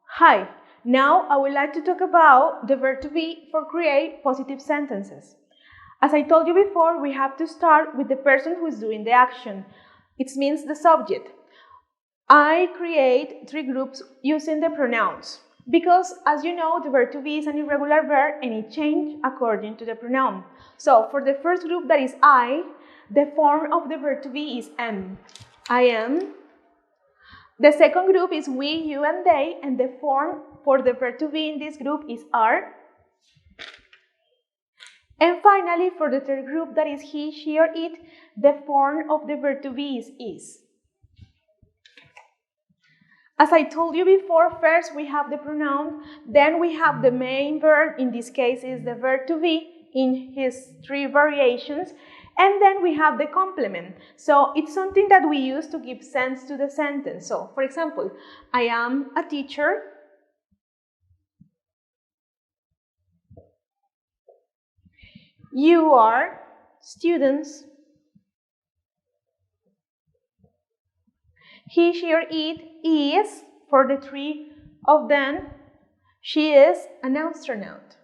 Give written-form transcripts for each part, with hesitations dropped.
Hi, now I would like to talk about the verb to be for create positive sentences. As I told you before, we have to start with the person who is doing the action. It means the subject. I create 3 groups using the pronouns because, as you know, the verb to be is an irregular verb and it changes according to the pronoun. So, for the first group, that is I, the form of the verb to be is am. I am. The second group is we, you, and they, and the form for the verb to be in this group is are. And finally, for the third group, that is he, she, or it, the form of the verb to be is. As I told you before, first we have the pronoun, then we have the main verb, in this case is the verb to be in his 3 variations, and then we have the complement. So it's something that we use to give sense to the sentence. So, for example, I am a teacher. You are students. He, she, or it is, for the 3 of them, she is an astronaut.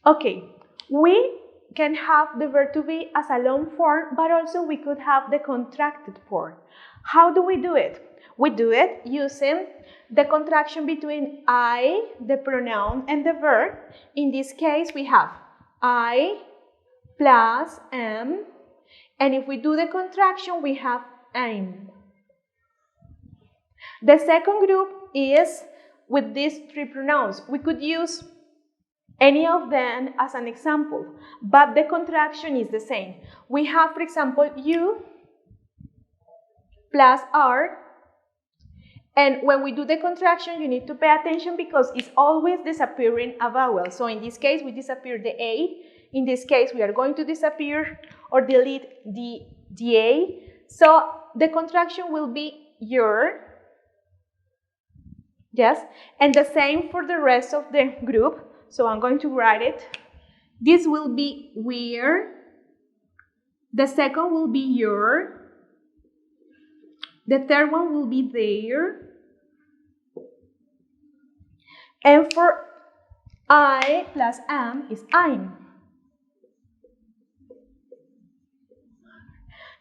Okay, we can have the verb to be as a long form, but also we could have the contracted form. How do we do it? We do it using the contraction between I, the pronoun, and the verb. In this case, we have I plus am, and if we do the contraction, we have am. The second group is with these 3 pronouns. We could use any of them as an example, but the contraction is the same. We have, for example, you plus are, and when we do the contraction, you need to pay attention because it's always disappearing a vowel. So in this case, we disappear the A. In this case, we are going to disappear or delete the A. So the contraction will be your, yes, and the same for the rest of the group. So I'm going to write it. This will be we're. The second will be your. The third one will be their. And for I plus am is I'm.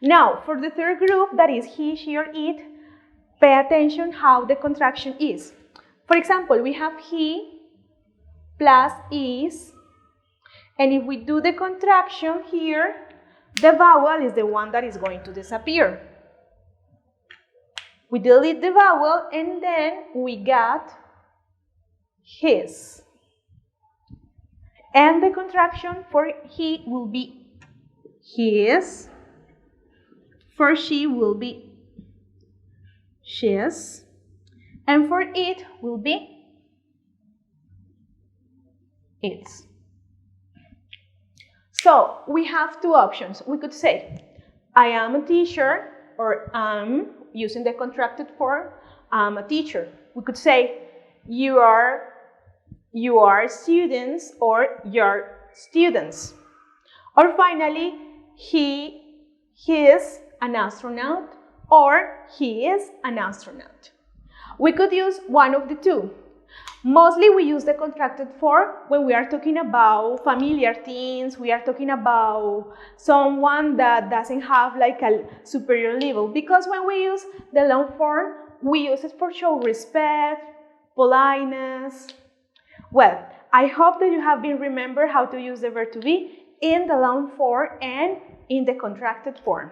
Now, for the third group, that is he, she, or it, pay attention how the contraction is. For example, we have he plus is, and if we do the contraction here, the vowel is the one that is going to disappear. We delete the vowel and then we got his. And the contraction for he will be his, for she will be she's, and for it will be its. So we have 2 options. We could say, I am a teacher, or I'm using the contracted form, I'm a teacher. We could say, you are students, or you're students. Or finally, he is an astronaut, or he is an astronaut. We could use one of the 2. Mostly we use the contracted form when we are talking about familiar things, we are talking about someone that doesn't have like a superior level. Because when we use the long form, we use it for show respect, politeness. Well, I hope that you have been remember how to use the verb to be in the long form and in the contracted form.